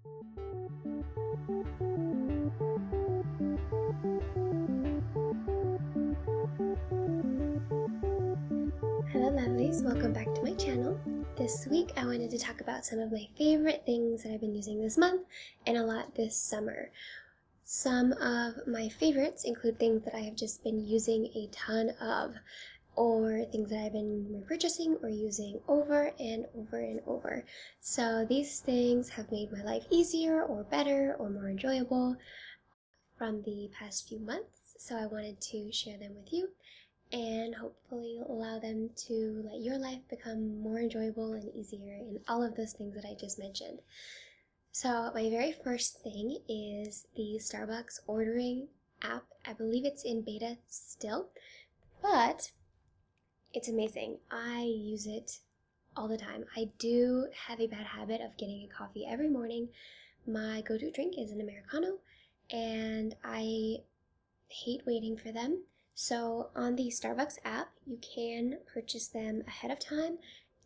Hello lovelies, welcome back to my channel. This week I wanted to talk about some of my favorite things that I've been using this month and a lot this summer. Some of my favorites include things that I have just been using a ton of, or things that I've been repurchasing or using over and over and over. So these things have made my life easier or better or more enjoyable from the past few months, so I wanted to share them with you and hopefully allow them to let your life become more enjoyable and easier in all of those things that I just mentioned. So my very first thing is the Starbucks ordering app. I believe it's in beta still, but it's amazing. I use it all the time. I do have a bad habit of getting a coffee every morning. My go-to drink is an Americano, and I hate waiting for them. So on the Starbucks app, you can purchase them ahead of time.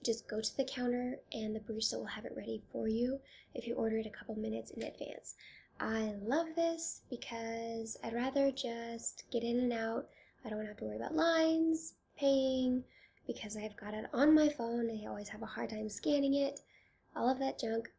Just go to the counter and the barista will have it ready for you if you order it a couple minutes in advance. I love this because I'd rather just get in and out. I don't have to worry about lines, paying, because I've got it on my phone. I always have a hard time scanning it. All of that junk,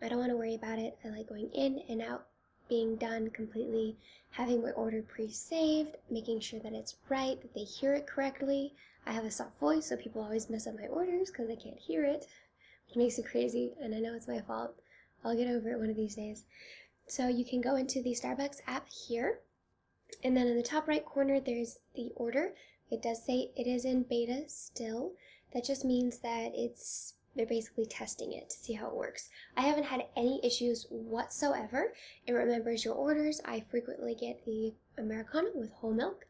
I don't want to worry about it. I like going in and out, being done completely, having my order pre-saved, making sure that it's right, that they hear it correctly. I have a soft voice, so people always mess up my orders because they can't hear it, which makes it crazy, and I know it's my fault. I'll get over it one of these days. So you can go into the Starbucks app here, and then in the top right corner there's the order. It does say it is in beta still. That just means that they're basically testing it to see how it works. I haven't had any issues whatsoever. It remembers your orders. I frequently get the Americano with whole milk,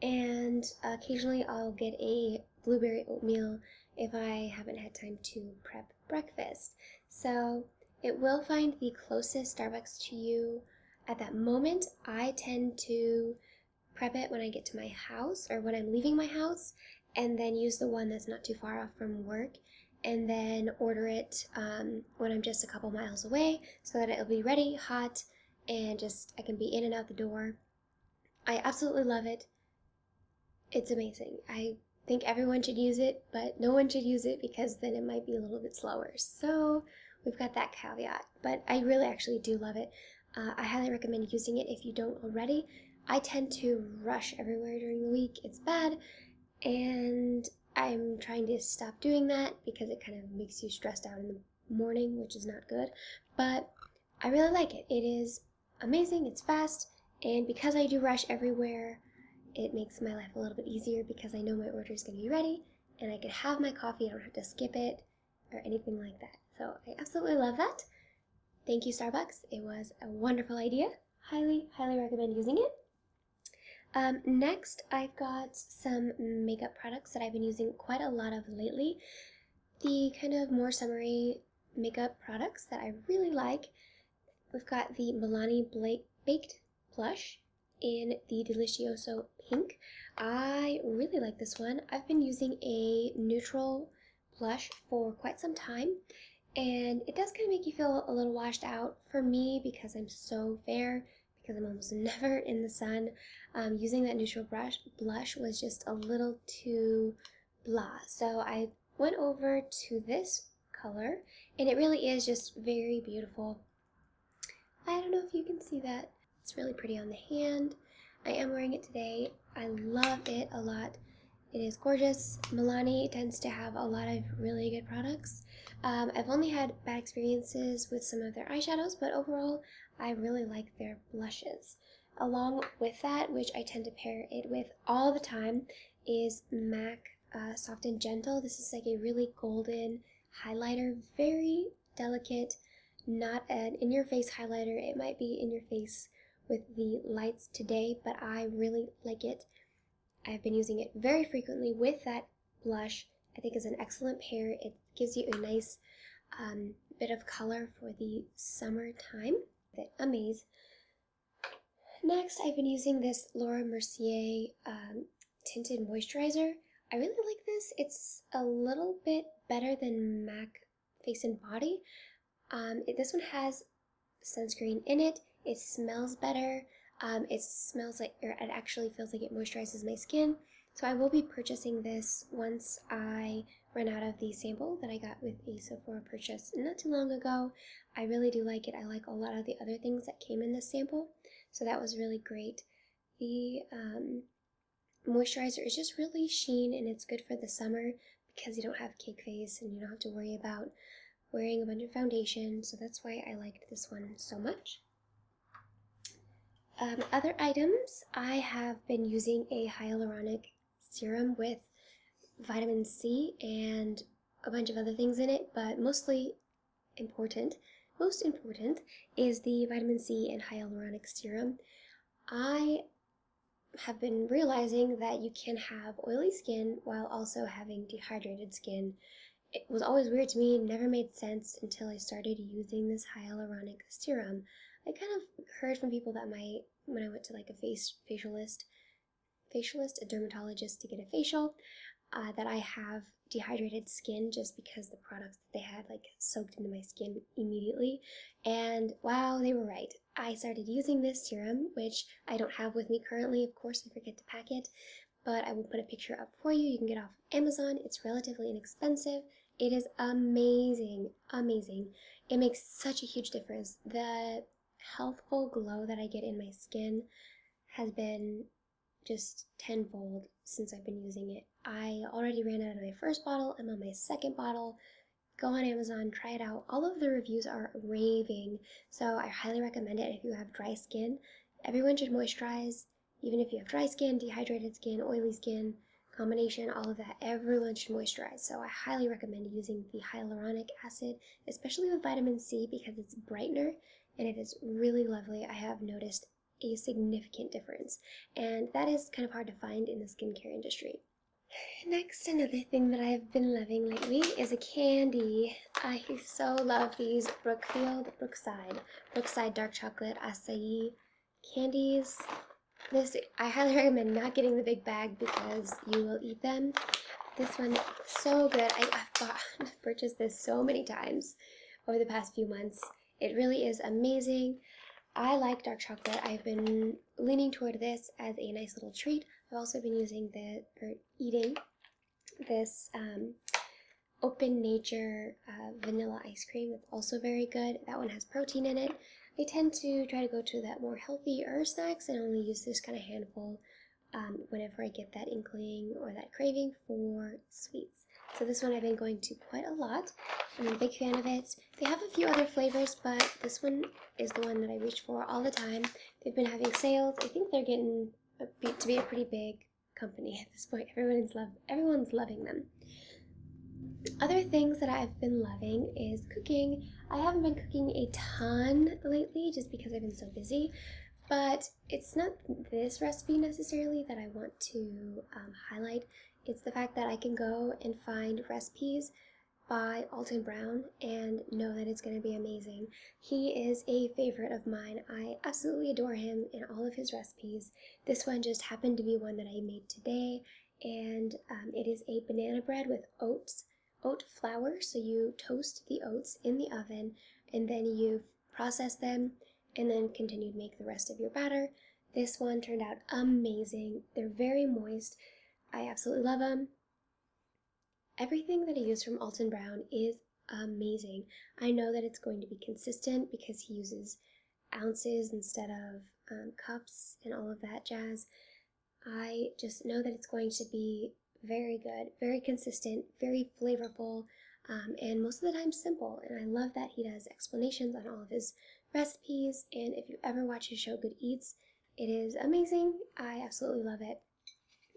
and occasionally I'll get a blueberry oatmeal if I haven't had time to prep breakfast. So it will find the closest Starbucks to you at that moment. I tend to prep it when I get to my house or when I'm leaving my house, and then use the one that's not too far off from work, and then order it when I'm just a couple miles away so that it'll be ready, hot, and just I can be in and out the door. I absolutely love it. It's amazing. I think everyone should use it, but no one should use it because then it might be a little bit slower. So we've got that caveat, but I really actually do love it. I highly recommend using it if you don't already. I tend to rush everywhere during the week. It's bad, and I'm trying to stop doing that because it kind of makes you stressed out in the morning, which is not good. But I really like it. It is amazing, it's fast, and because I do rush everywhere, it makes my life a little bit easier because I know my order is going to be ready and I can have my coffee. I don't have to skip it or anything like that. So I absolutely love that. Thank you, Starbucks. It was a wonderful idea. Highly, highly recommend using it. Next, I've got some makeup products that I've been using quite a lot of lately. The kind of more summery makeup products that I really like. We've got the Milani Baked Blush in the Delizioso Pink. I really like this one. I've been using a neutral blush for quite some time, and it does kind of make you feel a little washed out. For me, because I'm so fair, because I'm almost never in the sun, using that neutral blush was just a little too blah. So I went over to this color, and it really is just very beautiful. I don't know if you can see that. It's really pretty on the hand. I am wearing it today. I love it a lot. It is gorgeous. Milani tends to have a lot of really good products. I've only had bad experiences with some of their eyeshadows, but overall, I really like their blushes. Along with that, which I tend to pair it with all the time, is MAC Soft and Gentle. This is like a really golden highlighter, very delicate, not an in-your-face highlighter. It might be in your face with the lights today, but I really like it. I've been using it very frequently with that blush. I think it's an excellent pair. It gives you a nice bit of color for the summertime. Amaze. Next, I've been using this Laura Mercier Tinted Moisturizer. I really like this. It's a little bit better than MAC Face and Body. This one has sunscreen in it. It smells better. It smells like, or it actually feels like it moisturizes my skin. So I will be purchasing this once I run out of the sample that I got with a Sephora purchase not too long ago. I really do like it. I like a lot of the other things that came in this sample, so that was really great. The moisturizer is just really sheen, and it's good for the summer because you don't have cake face and you don't have to worry about wearing a bunch of foundation, so that's why I liked this one so much. Other items, I have been using a hyaluronic serum with vitamin C and a bunch of other things in it, but most important is the vitamin C and hyaluronic serum. I have been realizing that you can have oily skin while also having dehydrated skin. It was always weird to me, never made sense until I started using this hyaluronic serum. I kind of heard from people that when I went to like a facialist, a dermatologist to get a facial, that I have dehydrated skin just because the products that they had like soaked into my skin immediately. And wow, they were right. I started using this serum, which I don't have with me currently. Of course, I forget to pack it, but I will put a picture up for you. You can get it off Amazon. It's relatively inexpensive. It is amazing, amazing. It makes such a huge difference. The healthful glow that I get in my skin has been just tenfold since I've been using it. I already ran out of my first bottle. I'm on my second bottle. Go on Amazon, try it out. All of the reviews are raving, so I highly recommend it if you have dry skin. Everyone should moisturize, even if you have dry skin, dehydrated skin, oily skin, combination, all of that. Everyone should moisturize, so I highly recommend using the hyaluronic acid, especially with vitamin C, because it's brightener and it is really lovely. I have noticed a significant difference, and that is kind of hard to find in the skincare industry. Next, another thing that I've been loving lately is a candy. I so love these Brookside dark chocolate acai candies. I highly recommend not getting the big bag because you will eat them. This one, so good. I've purchased this so many times over the past few months. It really is amazing. I like dark chocolate. I've been leaning toward this as a nice little treat. I've also been eating this Open Nature vanilla ice cream. It's also very good. That one has protein in it. I tend to try to go to that more healthier snacks and only use this kind of handful whenever I get that inkling or that craving for sweets. So this one I've been going to quite a lot. I'm a big fan of it. They have a few other flavors, but this one is the one that I reach for all the time. They've been having sales. I think they're getting to be a pretty big company at this point. Everyone's loving them. Other things that I've been loving is cooking. I haven't been cooking a ton lately just because I've been so busy, but it's not this recipe necessarily that I want to highlight. It's the fact that I can go and find recipes by Alton Brown and know that it's going to be amazing. He is a favorite of mine. I absolutely adore him and all of his recipes. This one just happened to be one that I made today, and it is a banana bread with oat flour. So you toast the oats in the oven and then you process them and then continue to make the rest of your batter. This one turned out amazing. They're very moist. I absolutely love them. Everything that I use from Alton Brown is amazing. I know that it's going to be consistent because he uses ounces instead of cups and all of that jazz. I just know that it's going to be very good, very consistent, very flavorful, and most of the time simple. And I love that he does explanations on all of his recipes, and if you ever watch his show Good Eats, it is amazing. I absolutely love it.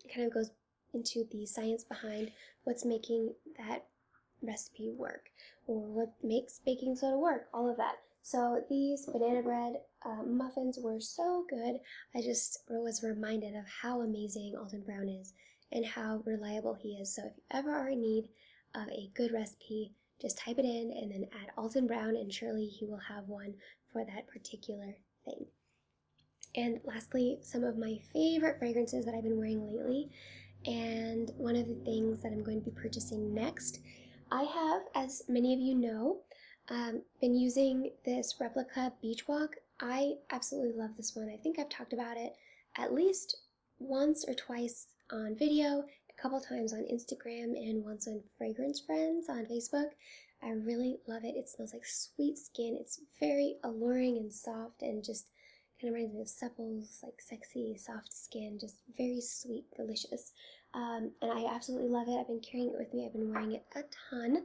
It kind of goes into the science behind what's making that recipe work, or what makes baking soda work, all of that. So these banana bread muffins were so good. I just was reminded of how amazing Alton Brown is and how reliable he is. So if you ever are in need of a good recipe, just type it in and then add Alton Brown, and surely he will have one for that particular thing. And lastly, some of my favorite fragrances that I've been wearing lately, and one of the things that I'm going to be purchasing next. I have, as many of you know, Been using this Replica Beach Walk. I absolutely love this one. I think I've talked about it at least once or twice on video, a couple times on Instagram, and once on Fragrance Friends on Facebook. I really love it. It smells like sweet skin. It's very alluring and soft and just kind of reminds me of supples, like sexy, soft skin, just very sweet, delicious. And I absolutely love it. I've been carrying it with me. I've been wearing it a ton.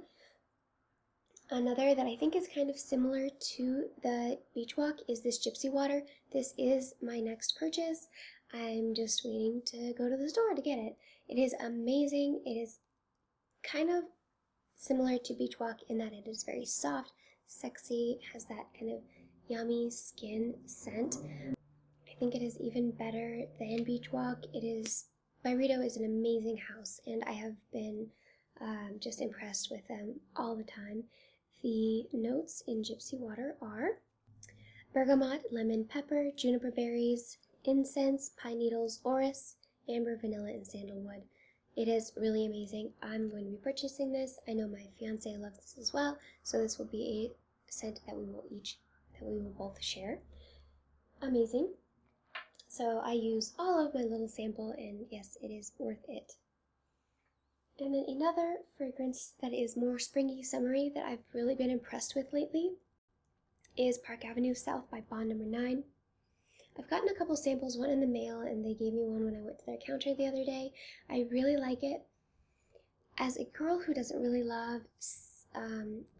Another that I think is kind of similar to the beach walk is this Gypsy water. This is my next purchase. I'm just waiting to go to the store to get it. It is amazing. It is kind of similar to beach walk in that it is very soft, sexy, has that kind of yummy skin scent. I think it is even better than beach walk. Byredo is an amazing house, and I have been just impressed with them all the time. The notes in Gypsy water are bergamot, lemon pepper, juniper berries, incense, pine needles, orris, amber, vanilla, and sandalwood. It is really amazing. I'm going to be purchasing this. I know my fiance loves this as well, so this will be a scent that we will both share. Amazing. So I use all of my little sample, and yes, it is worth it. And then another fragrance that is more springy, summery that I've really been impressed with lately is Park Avenue South by Bond No. 9. I've gotten a couple samples, one in the mail, and they gave me one when I went to their counter the other day. I really like it. As a girl who doesn't really love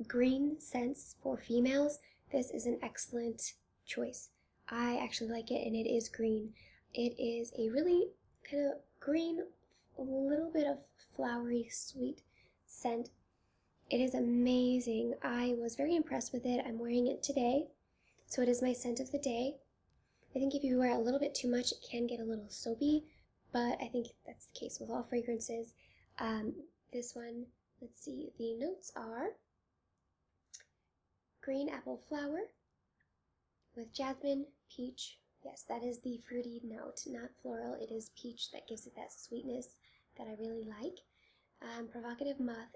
green scents for females, this is an excellent choice. I actually like it, and it is green. It is a really kind of green, a little bit of flowery, sweet scent. It is amazing. I was very impressed with it. I'm wearing it today, so it is my scent of the day. I think if you wear a little bit too much, it can get a little soapy, but I think that's the case with all fragrances. This one, let's see, the notes are green apple flower with jasmine, peach. Yes, that is the fruity note, not floral. It is peach that gives it that sweetness that I really like. Provocative musk,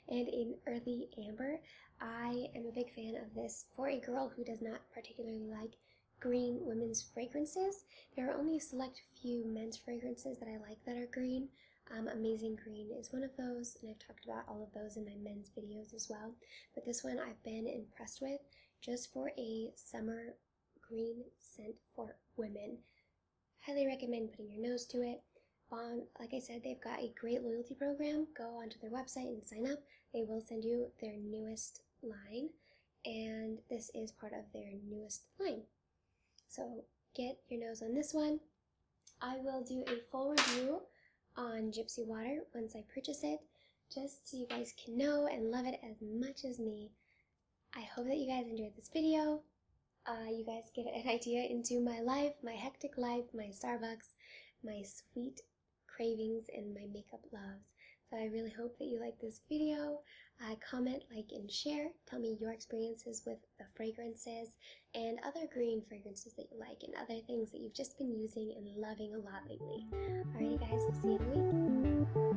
and an earthy amber. I am a big fan of this for a girl who does not particularly like green women's fragrances. There are only a select few men's fragrances that I like that are green. Amazing Green is one of those, and I've talked about all of those in my men's videos as well. But this one I've been impressed with just for a summer green scent for women. Highly recommend putting your nose to it. Bond, like I said, they've got a great loyalty program. Go onto their website and sign up. They will send you their newest line, and this is part of their newest line. So get your nose on this one. I will do a full review on Gypsy water once I purchase it, just so you guys can know and love it as much as me. I hope that you guys enjoyed this video. You guys get an idea into my life, my hectic life, my Starbucks, my sweet cravings, and my makeup loves. So I really hope that you like this video. Comment, like, and share. Tell me your experiences with the fragrances and other green fragrances that you like and other things that you've just been using and loving a lot lately. Alrighty guys, we'll see you in a week.